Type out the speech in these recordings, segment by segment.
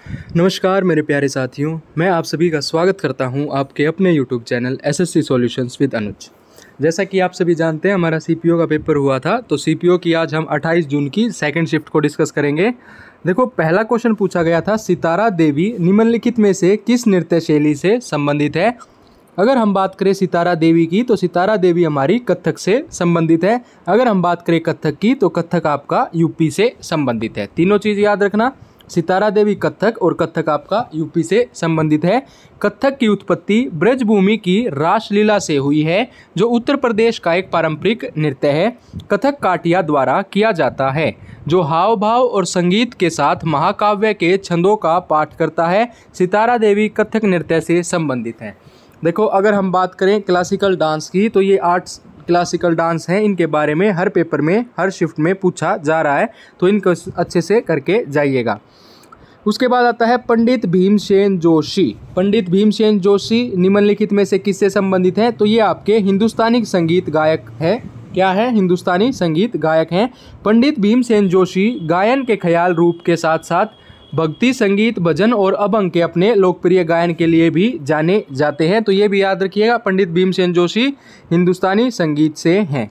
नमस्कार मेरे प्यारे साथियों, मैं आप सभी का स्वागत करता हूं आपके अपने YouTube channel SSC solutions with Anuj. जैसा कि आप सभी जानते हैं, हमारा सीपीओ का पेपर हुआ था, तो सीपीओ की आज हम 28 जून की सेकंड शिफ्ट को डिस्कस करेंगे। देखो, पहला क्वेश्चन पूछा गया था, सितारा देवी निम्नलिखित में से किस नृत्य शैली से संबंधित है। अगर हम बात करें सितारा देवी की, तो सितारा देवी हमारी कथक से संबंधित है। अगर हम बात करें कथक की, तो कथक आपका यूपी से संबंधित है। तीनों चीज़ याद रखना, सितारा देवी कथक और कथक आपका यूपी से संबंधित है। कथक की उत्पत्ति ब्रजभूमि की रासलीला से हुई है, जो उत्तर प्रदेश का एक पारंपरिक नृत्य है। कथक काटिया द्वारा किया जाता है, जो हाव भाव और संगीत के साथ महाकाव्य के छंदों का पाठ करता है। सितारा देवी कथक नृत्य से संबंधित है। देखो, अगर हम बात करें क्लासिकल डांस की, तो ये 8 क्लासिकल डांस हैं। इनके बारे में हर पेपर में हर शिफ्ट में पूछा जा रहा है, तो इनको अच्छे से करके जाइएगा। उसके बाद आता है पंडित भीमसेन जोशी। पंडित भीमसेन जोशी निम्नलिखित में से किससे संबंधित है, तो ये आपके हिंदुस्तानी संगीत गायक है। क्या है? हिंदुस्तानी संगीत गायक हैं। पंडित भीमसेन जोशी गायन के ख्याल रूप के साथ साथ भक्ति संगीत, भजन और अभंग के अपने लोकप्रिय गायन के लिए भी जाने जाते हैं। तो ये भी याद रखिएगा, पंडित भीमसेन जोशी हिंदुस्तानी संगीत से हैं।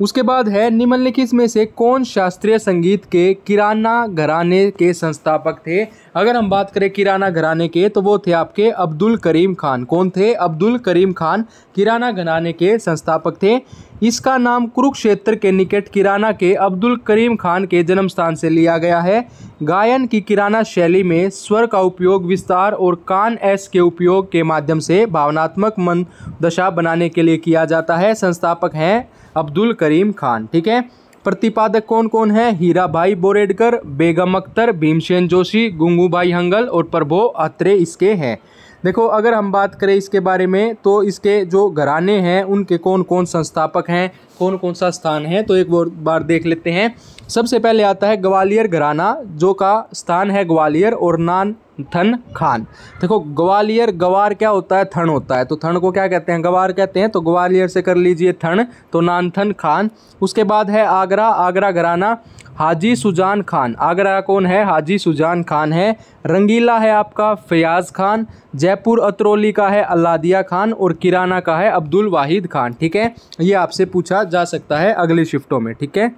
उसके बाद है, निम्नलिखित में से कौन शास्त्रीय संगीत के किराना घराने के संस्थापक थे। अगर हम बात करें किराना घराने के, तो वो थे आपके अब्दुल करीम खान। कौन थे? अब्दुल करीम खान किराना घराने के संस्थापक थे। इसका नाम कुरुक्षेत्र के निकट किराना के अब्दुल करीम खान के जन्म स्थान से लिया गया है। गायन की किराना शैली में स्वर का उपयोग विस्तार और कान एस के उपयोग के माध्यम से भावनात्मक मन दशा बनाने के लिए किया जाता है। संस्थापक हैं अब्दुल करीम खान। ठीक है। प्रतिपादक कौन कौन है? हीरा भाई बोरेडकर, बेगम अख्तर, भीमसेन जोशी, गुंगू भाई हंगल और प्रभो अत्रे इसके हैं। देखो, अगर हम बात करें इसके बारे में, तो इसके जो घराने हैं उनके कौन कौन संस्थापक हैं, कौन कौन सा स्थान है, तो एक बार देख लेते हैं। सबसे पहले आता है ग्वालियर घराना, जो का स्थान है ग्वालियर, और नानथन खान। देखो, ग्वालियर, गवार क्या होता है? थन होता है, तो थन को क्या कहते हैं? गवार कहते हैं। तो ग्वालियर से कर लीजिए थन, तो नानथन खान। उसके बाद है आगरा, आगरा घराना हाजी सुजान खान। आगरा कौन है? हाजी सुजान खान है। रंगीला है आपका फयाज खान। जयपुर अतरौली का है अल्लादिया खान, और किराना का है अब्दुल वाहिद खान। ठीक है, ये आपसे पूछा जा सकता है अगली शिफ्टों में। ठीक है।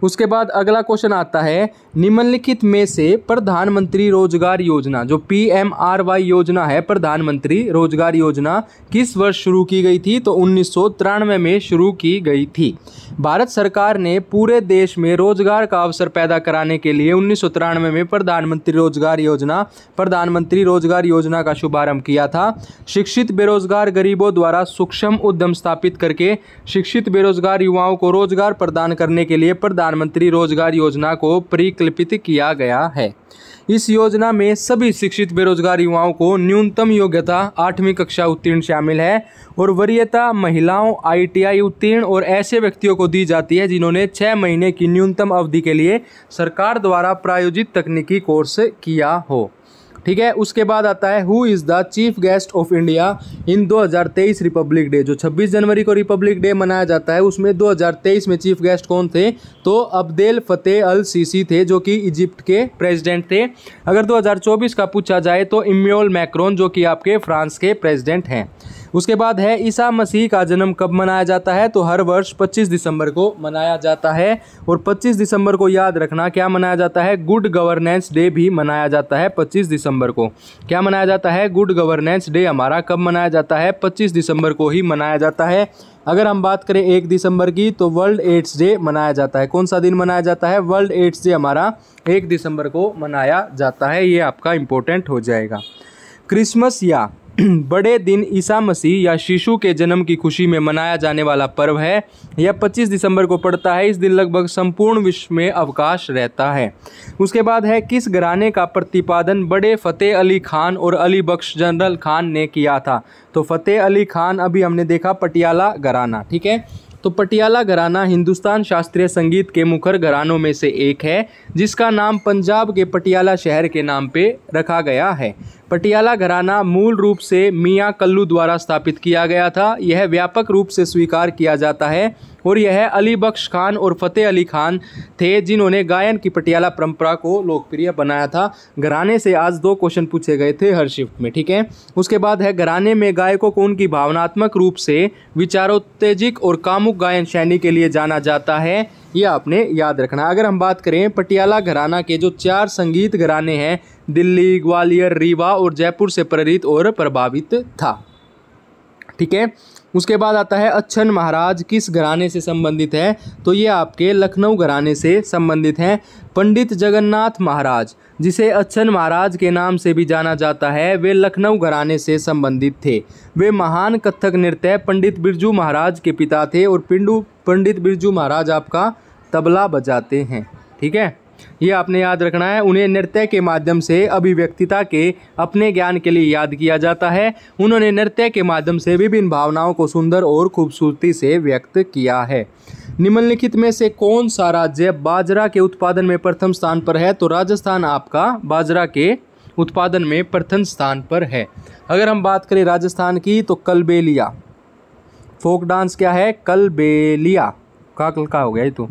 उसके बाद अगला क्वेश्चन आता है, निम्नलिखित में से प्रधानमंत्री रोजगार योजना, जो PMRY योजना है, प्रधानमंत्री रोजगार योजना, किस वर्ष शुरू की गई थी? तो 1993 में शुरू की गई थी। भारत सरकार ने पूरे देश में रोजगार का अवसर पैदा कराने के लिए 1993 में प्रधानमंत्री रोजगार योजना का शुभारंभ किया था। शिक्षित बेरोजगार गरीबों द्वारा सूक्ष्म उद्यम स्थापित करके शिक्षित बेरोजगार युवाओं को रोजगार प्रदान करने के लिए प्रधानमंत्री रोजगार योजना को परिकल्पित किया गया है। इस योजना में सभी शिक्षित बेरोजगार युवाओं को न्यूनतम योग्यता 8वीं कक्षा उत्तीर्ण शामिल है, और वरीयता महिलाओं, ITI उत्तीर्ण और ऐसे व्यक्तियों को दी जाती है जिन्होंने 6 महीने की न्यूनतम अवधि के लिए सरकार द्वारा प्रायोजित तकनीकी कोर्स किया हो। ठीक है। उसके बाद आता है, who is the chief guest of India in 2023 Republic day. जो 26 जनवरी को रिपब्लिक डे मनाया जाता है, उसमें 2023 में चीफ गेस्ट कौन थे? तो अब्देल फतेह अल सीसी थे, जो कि इजिप्ट के प्रेसिडेंट थे। अगर 2024 का पूछा जाए, तो इमैनुअल मैक्रोन, जो कि आपके फ्रांस के प्रेसिडेंट हैं। उसके बाद है, ईसा मसीह का जन्म कब मनाया जाता है? तो हर वर्ष 25 दिसंबर को मनाया जाता है, और 25 दिसंबर को याद रखना क्या मनाया जाता है? गुड गवर्नेंस डे भी मनाया जाता है 25 दिसंबर को। क्या मनाया जाता है? गुड गवर्नेंस डे हमारा कब मनाया जाता है? 25 दिसंबर को ही मनाया जाता है। अगर हम बात करें 1 दिसंबर की, तो वर्ल्ड एड्स डे मनाया जाता है। कौन सा दिन मनाया जाता है? वर्ल्ड एड्स डे हमारा 1 दिसंबर को मनाया जाता है। ये आपका इंपॉर्टेंट हो जाएगा। क्रिसमस या बड़े दिन ईसा मसीह या शिशु के जन्म की खुशी में मनाया जाने वाला पर्व है। यह 25 दिसंबर को पड़ता है। इस दिन लगभग संपूर्ण विश्व में अवकाश रहता है। उसके बाद है, किस घराने का प्रतिपादन बड़े फतेह अली खान और अली बख्श जनरल खान ने किया था? तो फतेह अली खान अभी हमने देखा पटियाला घराना। ठीक है। तो पटियाला घराना हिंदुस्तान शास्त्रीय संगीत के मुखर घरानों में से एक है, जिसका नाम पंजाब के पटियाला शहर के नाम पे रखा गया है। पटियाला घराना मूल रूप से मियाँ कल्लू द्वारा स्थापित किया गया था। यह व्यापक रूप से स्वीकार किया जाता है और यह अली बख्श खान और फतेह अली खान थे जिन्होंने गायन की पटियाला परंपरा को लोकप्रिय बनाया था। घराने से आज 2 क्वेश्चन पूछे गए थे हर शिफ्ट में, ठीक है। उसके बाद है घराने में गायकों को उनकी भावनात्मक रूप से विचारोत्तेजक और कामुक गायन शैली के लिए जाना जाता है। ये आपने याद रखना। अगर हम बात करें पटियाला घराना के जो 4 संगीत घराने हैं, दिल्ली, ग्वालियर, रीवा और जयपुर से प्रेरित और प्रभावित था, ठीक है। उसके बाद आता है अच्छन महाराज किस घराने से संबंधित है, तो ये आपके लखनऊ घराने से संबंधित हैं। पंडित जगन्नाथ महाराज जिसे अच्छन महाराज के नाम से भी जाना जाता है, वे लखनऊ घराने से संबंधित थे। वे महान कथक नृत्य पंडित बिरजू महाराज के पिता थे और पंडित बिरजू महाराज आपका तबला बजाते हैं, ठीक है। ये आपने याद रखना है। उन्हें नृत्य के माध्यम से अभिव्यक्तिता के अपने ज्ञान के लिए याद किया जाता है। उन्होंने नृत्य के माध्यम से विभिन्न भावनाओं को सुंदर और खूबसूरती से व्यक्त किया है। निम्नलिखित में से कौन सा राज्य बाजरा के उत्पादन में प्रथम स्थान पर है, तो राजस्थान आपका बाजरा के उत्पादन में प्रथम स्थान पर है। अगर हम बात करें राजस्थान की तो कलबेलिया फोक डांस क्या है, कलबेलिया का हो गया ये तो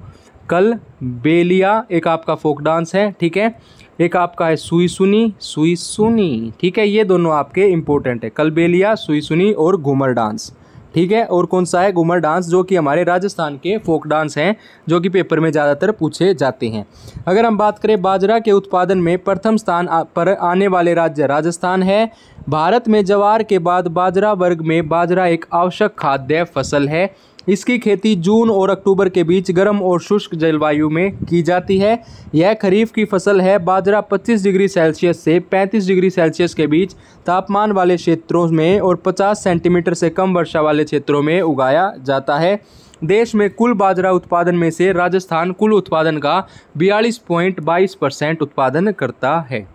कलबेलिया एक आपका फोक डांस है, ठीक है। एक आपका है सुई सुनी, ठीक है। ये दोनों आपके इंपॉर्टेंट है, कलबेलिया, सुई सुनी और घूमर डांस, ठीक है। और कौन सा है घूमर डांस, जो कि हमारे राजस्थान के फोक डांस हैं जो कि पेपर में ज़्यादातर पूछे जाते हैं। अगर हम बात करें बाजरा के उत्पादन में प्रथम स्थान पर आने वाले राज्य राजस्थान है। भारत में ज्वार के बाद बाजरा वर्ग में बाजरा एक आवश्यक खाद्य फसल है। इसकी खेती जून और अक्टूबर के बीच गर्म और शुष्क जलवायु में की जाती है। यह खरीफ की फसल है। बाजरा 25 डिग्री सेल्सियस से 35 डिग्री सेल्सियस के बीच तापमान वाले क्षेत्रों में और 50 सेंटीमीटर से कम वर्षा वाले क्षेत्रों में उगाया जाता है। देश में कुल बाजरा उत्पादन में से राजस्थान कुल उत्पादन का 42.22% उत्पादन करता है।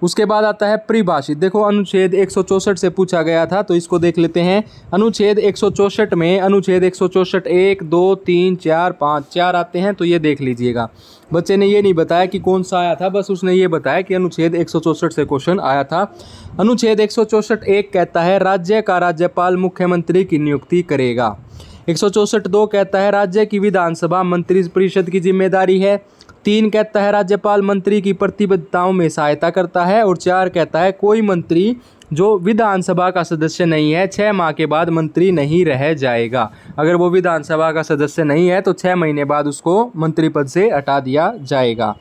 उसके बाद आता है परिभाषित। देखो अनुच्छेद 164 से पूछा गया था, तो इसको देख लेते हैं। अनुच्छेद 164 में अनुच्छेद 164 1, 2, 3, 4, 5 4 आते हैं, तो ये देख लीजिएगा। बच्चे ने ये नहीं बताया कि कौन सा आया था, बस उसने ये बताया कि अनुच्छेद 164 से क्वेश्चन आया था। अनुच्छेद 164 1 कहता है राज्य का राज्यपाल मुख्यमंत्री की नियुक्ति करेगा। 164 2 कहता है राज्य की विधानसभा मंत्री परिषद की जिम्मेदारी है। 3 कहता है राज्यपाल मंत्री की प्रतिबद्धताओं में सहायता करता है। और 4 कहता है कोई मंत्री जो विधानसभा का सदस्य नहीं है 6 माह के बाद मंत्री नहीं रह जाएगा। अगर वो विधानसभा का सदस्य नहीं है तो 6 महीने बाद उसको मंत्री पद से हटा दिया जाएगा।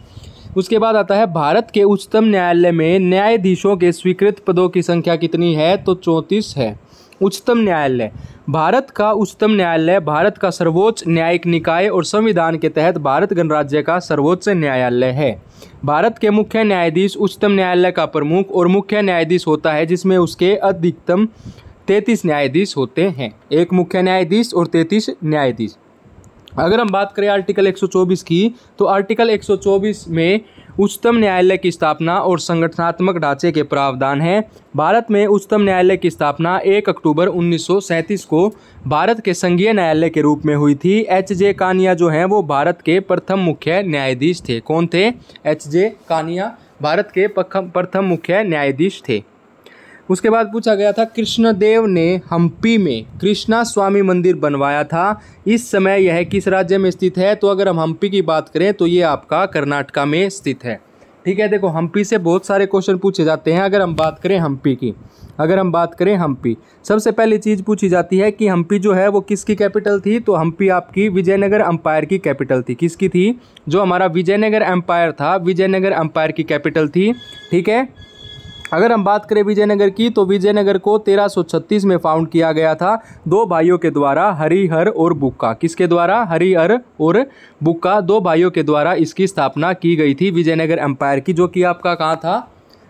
उसके बाद आता है भारत के उच्चतम न्यायालय में न्यायाधीशों के स्वीकृत पदों की संख्या कितनी है, तो 34 है। उच्चतम न्यायालय भारत का उच्चतम न्यायालय भारत का सर्वोच्च न्यायिक निकाय और संविधान के तहत भारत गणराज्य का सर्वोच्च न्यायालय है। भारत के मुख्य न्यायाधीश उच्चतम न्यायालय का प्रमुख और मुख्य न्यायाधीश होता है, जिसमें उसके अधिकतम 33 न्यायाधीश होते हैं। एक मुख्य न्यायाधीश और 33 न्यायाधीश। अगर हम बात करें आर्टिकल 124 की, तो आर्टिकल 124 में उच्चतम न्यायालय की स्थापना और संगठनात्मक ढांचे के प्रावधान हैं। भारत में उच्चतम न्यायालय की स्थापना 1 अक्टूबर 1937 को भारत के संघीय न्यायालय के रूप में हुई थी। H.J. कानिया जो हैं वो भारत के प्रथम मुख्य न्यायाधीश थे। कौन थे? H.J. कानिया भारत के प्रथम मुख्य न्यायाधीश थे। उसके बाद पूछा गया था कृष्णदेव ने हम्पी में कृष्णा स्वामी मंदिर बनवाया था। इस समय यह किस राज्य में स्थित है, तो अगर हम हम्पी की बात करें तो ये आपका कर्नाटका में स्थित है। ठीक है, देखो हम्पी से बहुत सारे क्वेश्चन पूछे जाते हैं। अगर हम बात करें हम्पी की, हम्पी सबसे पहली चीज़ पूछी जाती है कि हम्पी जो है वो किसकी कैपिटल थी, तो हम्पी आपकी विजयनगर एम्पायर की कैपिटल थी। किसकी थी? जो हमारा विजयनगर एम्पायर था, विजयनगर एम्पायर की कैपिटल थी। ठीक है, अगर हम बात करें विजयनगर की, तो विजयनगर को 1336 में फाउंड किया गया था 2 भाइयों के द्वारा, हरिहर और बुक्का। किसके द्वारा? हरिहर और बुक्का 2 भाइयों के द्वारा इसकी स्थापना की गई थी विजयनगर एम्पायर की, जो कि आपका कहाँ था?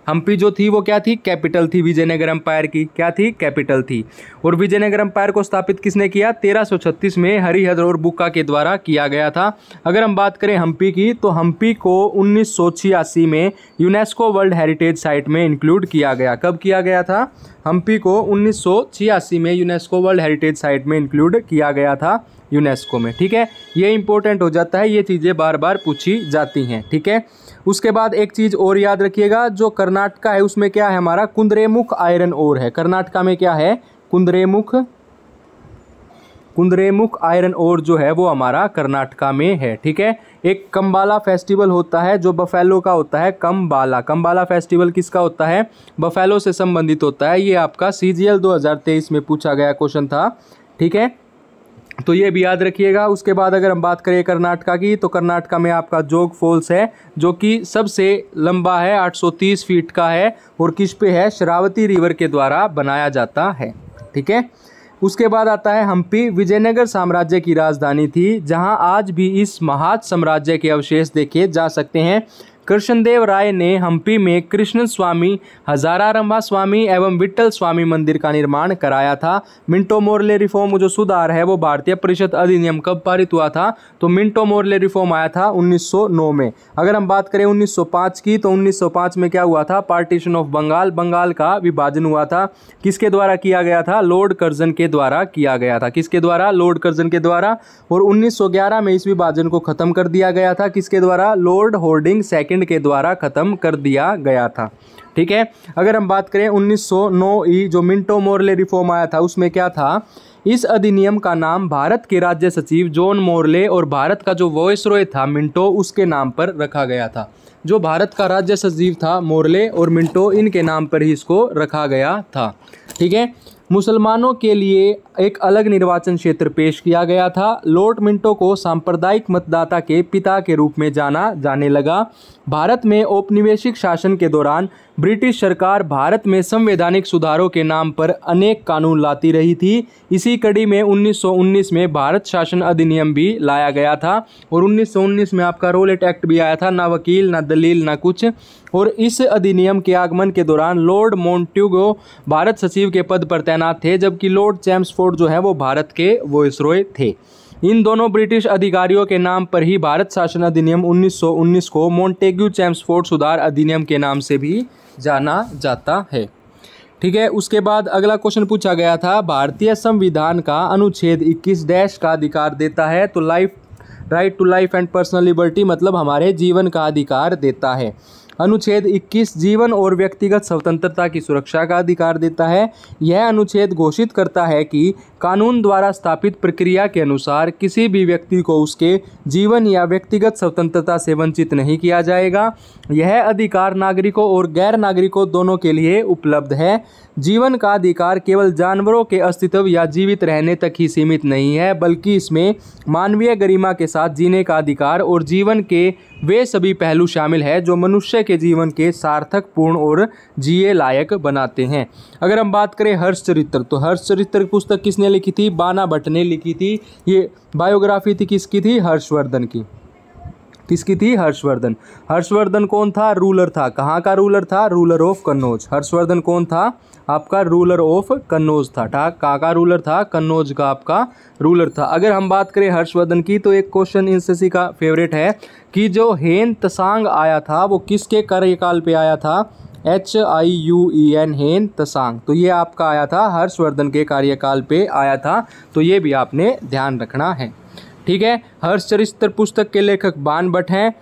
हम्पी जो थी वो क्या थी? कैपिटल थी विजयनगर एम्पायर की। क्या थी? कैपिटल थी। और विजयनगर एम्पायर को स्थापित किसने किया? 1336 में हरिहर और बुक्का के द्वारा किया गया था। अगर हम बात करें हम्पी की, तो हम्पी को 1986 में यूनेस्को वर्ल्ड हेरिटेज साइट में इंक्लूड किया गया। कब किया गया था? हम्पी को 1986 में यूनेस्को वर्ल्ड हेरिटेज साइट में इंक्लूड किया गया था यूनेस्को में। ठीक है, ये इंपॉर्टेंट हो जाता है, ये चीज़ें बार बार पूछी जाती हैं। ठीक है, उसके बाद एक चीज़ और याद रखिएगा, जो कर्नाटका है उसमें क्या है हमारा कुंद्रेमुख आयरन ओर है। कर्नाटका में क्या है कुंद्रेमुख आयरन ओर जो है वो हमारा कर्नाटका में है। ठीक है। एक कम्बाला फेस्टिवल होता है जो बफेलो का होता है। कम्बाला फेस्टिवल किसका होता है? बफेलो से संबंधित होता है। ये आपका CGL 2023 में पूछा गया क्वेश्चन था। ठीक है, तो ये भी याद रखिएगा। उसके बाद अगर हम बात करें कर्नाटका की, तो कर्नाटका में आपका जोग फॉल्स है जो कि सबसे लंबा है, 830 फीट का है और किस पे है? शरावती रिवर के द्वारा बनाया जाता है। ठीक है। उसके बाद आता है हम्पी। विजयनगर साम्राज्य की राजधानी थी, जहां आज भी इस महान साम्राज्य के अवशेष देखे जा सकते हैं। कृष्णदेव राय ने हम्पी में कृष्ण स्वामी, हजारारंभा स्वामी एवं विट्ठल स्वामी मंदिर का निर्माण कराया था। मिंटो मोर्ले रिफॉर्म जो सुधार है वो भारतीय परिषद अधिनियम कब पारित हुआ था? तो मिंटो मोर्ले रिफॉर्म आया था 1909 में। अगर हम बात करें 1905 की, तो 1905 में क्या हुआ था? पार्टीशन ऑफ बंगाल, बंगाल का विभाजन हुआ था। किसके द्वारा किया गया था? लॉर्ड कर्जन के द्वारा किया गया था। किसके द्वारा? लॉर्ड कर्जन के द्वारा। और 1911 में इस विभाजन को खत्म कर दिया गया था। किसके द्वारा? लॉर्ड होर्डिंग सेकंड के द्वारा खत्म कर दिया गया था। ठीक है। अगर हम बात करें 1909 ई जो मिंटो मोर्ले रिफॉर्म आया था, उसमें क्या था? इस अधिनियम का नाम भारत के राज्य सचिव जॉन मोर्ले और भारत का जो वॉइसरॉय था मिंटो, उसके नाम पर रखा गया था। जो भारत का राज्य सचिव था मोर्ले और मिंटो, इनके नाम पर ही इसको रखा गया था। ठीक है। मुसलमानों के लिए एक अलग निर्वाचन क्षेत्र पेश किया गया था। लॉर्ड मिंटो को सांप्रदायिक मतदाता के पिता के रूप में जाना जाने लगा। भारत में औपनिवेशिक शासन के दौरान ब्रिटिश सरकार भारत में संवैधानिक सुधारों के नाम पर अनेक कानून लाती रही थी। इसी कड़ी में 1919 में भारत शासन अधिनियम भी लाया गया था और 1919 में आपका रोलेट एक्ट भी आया था। ना वकील, ना दलील, ना कुछ। और इस अधिनियम के आगमन के दौरान लॉर्ड मोंटेगो भारत सचिव के पद पर तैनात थे, जबकि लॉर्ड चैम्सफोर्ड जो है वो भारत के वॉइसरॉय थे। इन दोनों ब्रिटिश अधिकारियों के नाम पर ही भारत शासन अधिनियम 1919 को मोंटेग्यू चैम्सफोर्ड सुधार अधिनियम के नाम से भी जाना जाता है। ठीक है। उसके बाद अगला क्वेश्चन पूछा गया था, भारतीय संविधान का अनुच्छेद 21 डैश का अधिकार देता है? तो right to life and personal liberty, मतलब हमारे जीवन का अधिकार देता है। अनुच्छेद 21 जीवन और व्यक्तिगत स्वतंत्रता की सुरक्षा का अधिकार देता है। यह अनुच्छेद घोषित करता है कि कानून द्वारा स्थापित प्रक्रिया के अनुसार किसी भी व्यक्ति को उसके जीवन या व्यक्तिगत स्वतंत्रता से वंचित नहीं किया जाएगा। यह अधिकार नागरिकों और गैर नागरिकों दोनों के लिए उपलब्ध है। जीवन का अधिकार केवल जानवरों के अस्तित्व या जीवित रहने तक ही सीमित नहीं है, बल्कि इसमें मानवीय गरिमा के साथ जीने का अधिकार और जीवन के वे सभी पहलू शामिल है जो मनुष्य के जीवन के सार्थक, पूर्ण और जिए लायक बनाते हैं। अगर हम बात करें हर्षचरित्र, तो हर्षचरित्र पुस्तक किसने लिखी थी? बाना भट्ट ने लिखी थी। ये बायोग्राफी थी किसकी थी? हर्षवर्धन की। किसकी थी? हर्षवर्धन। हर्षवर्धन कौन था? रूलर था। कहाँ का रूलर था? Ruler of Kannauj. हर्षवर्धन कौन था? आपका रूलर ऑफ कन्नौज था। कहाँ का रूलर था? कन्नौज का आपका रूलर था। अगर हम बात करें हर्षवर्धन की, तो एक क्वेश्चन एनसीसी का फेवरेट है कि जो हेन तसांग आया था वो किसके कार्यकाल पे आया था? HIUEN हेन तसांग। तो ये आपका आया था हर्षवर्धन के कार्यकाल पे आया था। तो ये भी आपने ध्यान रखना है। ठीक है। हर्षचरित्र पुस्तक के लेखक बाण भट्ट हैं।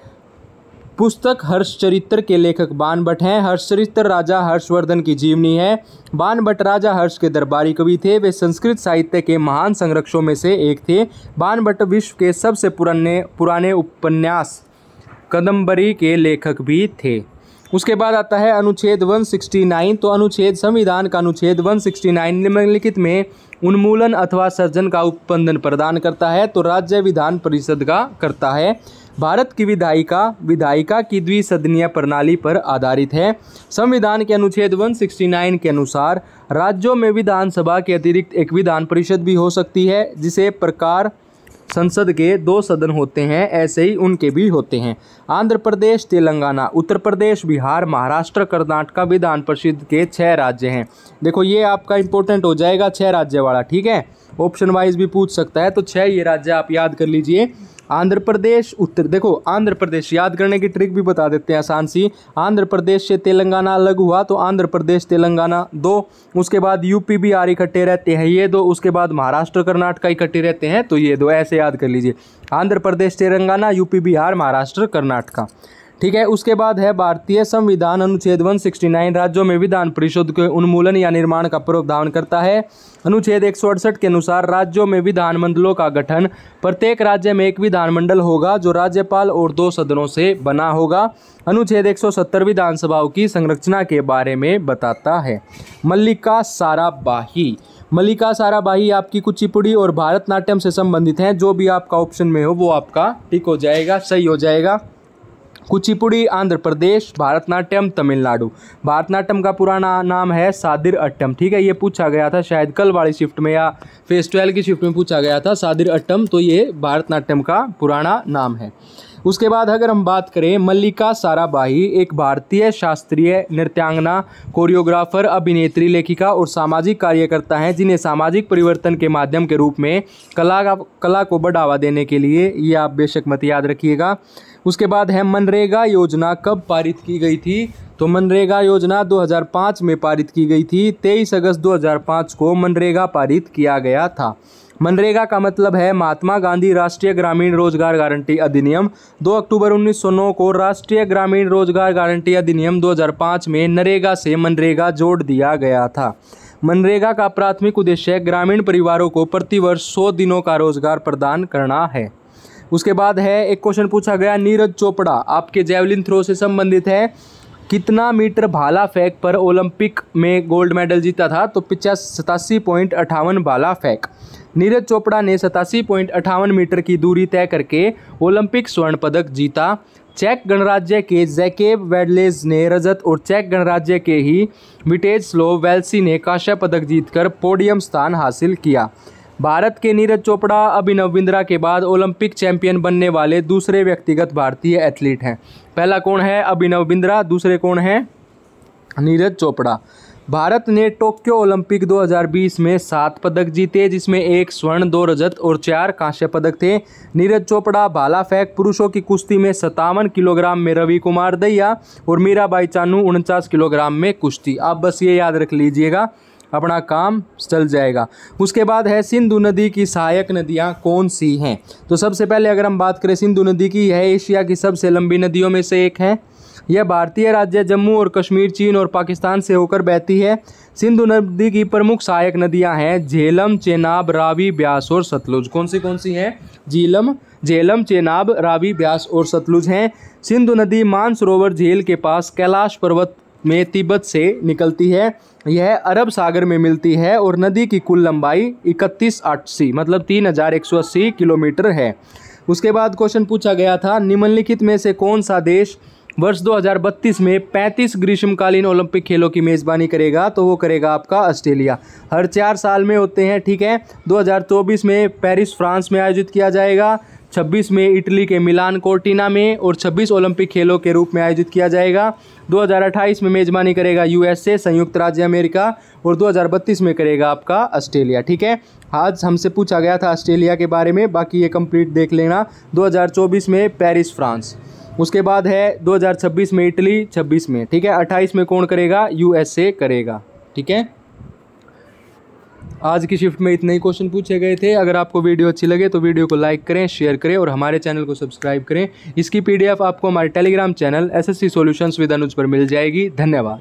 पुस्तक हर्षचरित्र के लेखक बाण भट्ट हैं। हर्षचरित्र राजा हर्षवर्धन की जीवनी है। बाण भट्ट राजा हर्ष के दरबारी कवि थे। वे संस्कृत साहित्य के महान संरक्षकों में से एक थे। बाण भट्ट विश्व के सबसे पुराने उपन्यास कादंबरी के लेखक भी थे। उसके बाद आता है अनुच्छेद 169। तो अनुच्छेद संविधान का अनुच्छेद 169 निम्नलिखित में उन्मूलन अथवा सर्जन का उपबंधन प्रदान करता है? तो राज्य विधान परिषद का करता है। भारत की विधायिका की द्विसदनीय प्रणाली पर आधारित है। संविधान के अनुच्छेद 169 के अनुसार राज्यों में विधानसभा के अतिरिक्त एक विधान परिषद भी हो सकती है, जिसे प्रकार संसद के 2 सदन होते हैं, ऐसे ही उनके भी होते हैं। आंध्र प्रदेश, तेलंगाना, उत्तर प्रदेश, बिहार, महाराष्ट्र, कर्नाटक विधान परिषद के 6 राज्य हैं। देखो ये आपका इंपॉर्टेंट हो जाएगा 6 राज्य वाला। ठीक है। ऑप्शन वाइज भी पूछ सकता है, तो 6 ये राज्य आप याद कर लीजिए। आंध्र प्रदेश, देखो आंध्र प्रदेश याद करने की ट्रिक भी बता देते हैं आसान सी। आंध्र प्रदेश से तेलंगाना अलग हुआ तो आंध्र प्रदेश तेलंगाना 2। उसके बाद यूपी बिहार इकट्ठे रहते हैं, ये 2। उसके बाद महाराष्ट्र कर्नाटक इकट्ठे रहते हैं, तो ये 2। ऐसे याद कर लीजिए। आंध्र प्रदेश तेलंगाना, यूपी बिहार, महाराष्ट्र कर्नाटक। ठीक है। उसके बाद है भारतीय संविधान अनुच्छेद 169 राज्यों में विधान परिषद के उन्मूलन या निर्माण का प्रावधान करता है। अनुच्छेद 168 के अनुसार राज्यों में विधानमंडलों का गठन, प्रत्येक राज्य में एक विधानमंडल होगा जो राज्यपाल और 2 सदनों से बना होगा। अनुच्छेद 170 विधानसभाओं की संरचना के बारे में बताता है। मल्लिका साराभाई, मल्लिका साराभाई आपकी कुचिपुड़ी और भारतनाट्यम से संबंधित हैं। जो भी आपका ऑप्शन में हो वो आपका टिक हो जाएगा, सही हो जाएगा। कुचिपुड़ी आंध्र प्रदेश, भारतनाट्यम तमिलनाडु। भारतनाट्यम का पुराना नाम है सादिर अट्टम। ठीक है, ये पूछा गया था शायद कल वाली शिफ्ट में या फेस 12 की शिफ्ट में पूछा गया था सादिर अट्टम, तो ये भारतनाट्यम का पुराना नाम है। उसके बाद अगर हम बात करें, मल्लिका साराभाई एक भारतीय शास्त्रीय नृत्यांगना, कोरियोग्राफर, अभिनेत्री, लेखिका और सामाजिक कार्यकर्ता हैं जिन्हें सामाजिक परिवर्तन के माध्यम के रूप में कला को बढ़ावा देने के लिए, ये आप बेशक मत याद रखिएगा। उसके बाद है मनरेगा योजना कब पारित की गई थी? तो मनरेगा योजना 2005 में पारित की गई थी। 23 अगस्त 2005 को मनरेगा पारित किया गया था। मनरेगा का मतलब है महात्मा गांधी राष्ट्रीय ग्रामीण रोजगार गारंटी अधिनियम। 2 अक्टूबर 1909 को राष्ट्रीय ग्रामीण रोजगार गारंटी अधिनियम 2005 में नरेगा से मनरेगा जोड़ दिया गया था। मनरेगा का प्राथमिक उद्देश्य ग्रामीण परिवारों को प्रतिवर्ष 100 दिनों का रोजगार प्रदान करना है। उसके बाद है एक क्वेश्चन पूछा गया, नीरज चोपड़ा आपके जेवलिन थ्रो से संबंधित है। कितना मीटर भाला फेंक पर ओलंपिक में गोल्ड मेडल जीता था? तो 87.58 भाला फेंक। नीरज चोपड़ा ने 87.58 मीटर की दूरी तय करके ओलंपिक स्वर्ण पदक जीता। चेक गणराज्य के जैकेब वेडलेज ने रजत और चेक गणराज्य के ही विटेजस्लाव वेल्सी ने कांस्य पदक जीतकर पोडियम स्थान हासिल किया। भारत के नीरज चोपड़ा अभिनव बिंद्रा के बाद ओलंपिक चैंपियन बनने वाले दूसरे व्यक्तिगत भारतीय एथलीट हैं। पहला कौन है? अभिनव बिंद्रा। दूसरे कौन है? नीरज चोपड़ा। भारत ने टोक्यो ओलंपिक 2020 में 7 पदक जीते, जिसमें 1 स्वर्ण, 2 रजत और 4 कांस्य पदक थे। नीरज चोपड़ा भाला फेंक पुरुषों की कुश्ती में 57 किलोग्राम में रवि कुमार दहिया और मीराबाई चानू 49 किलोग्राम में कुश्ती। आप बस ये याद रख लीजिएगा, अपना काम चल जाएगा। उसके बाद है सिंधु नदी की सहायक नदियां कौन सी हैं? तो सबसे पहले अगर हम बात करें सिंधु नदी की, यह एशिया की सबसे लंबी नदियों में से एक है। यह भारतीय राज्य जम्मू और कश्मीर, चीन और पाकिस्तान से होकर बहती है। सिंधु नदी की प्रमुख सहायक नदियां हैं झेलम, चेनाब, रावी, ब्यास और सतलुज। कौन सी हैं? झेलम, चेनाब, रावी, ब्यास और सतलुज हैं। सिंधु नदी मानसरोवर झील के पास कैलाश पर्वत में तिब्बत से निकलती है। यह अरब सागर में मिलती है और नदी की कुल लंबाई 3180 मतलब 3180 किलोमीटर है। उसके बाद क्वेश्चन पूछा गया था, निम्नलिखित में से कौन सा देश वर्ष 2032 में 35 ग्रीष्मकालीन ओलंपिक खेलों की मेज़बानी करेगा? तो वो करेगा आपका ऑस्ट्रेलिया। हर 4 साल में होते हैं, ठीक है। 2024 में पेरिस फ्रांस में आयोजित किया जाएगा, 26 में इटली के मिलान कोर्टिना में और 26 ओलंपिक खेलों के रूप में आयोजित किया जाएगा। 2028 में मेज़बानी करेगा यूएसए, संयुक्त राज्य अमेरिका, और 2032 में करेगा आपका ऑस्ट्रेलिया। ठीक है, आज हमसे पूछा गया था ऑस्ट्रेलिया के बारे में, बाकी ये कंप्लीट देख लेना। 2024 में पेरिस फ्रांस, उसके बाद है 2026 में इटली, 26 में, ठीक है। 28 में कौन करेगा? यूएसए करेगा। ठीक है, आज की शिफ्ट में इतने ही क्वेश्चन पूछे गए थे। अगर आपको वीडियो अच्छी लगे तो वीडियो को लाइक करें, शेयर करें और हमारे चैनल को सब्सक्राइब करें। इसकी पीडीएफ आपको हमारे Telegram channel SSC solutions with Anuj पर मिल जाएगी। धन्यवाद।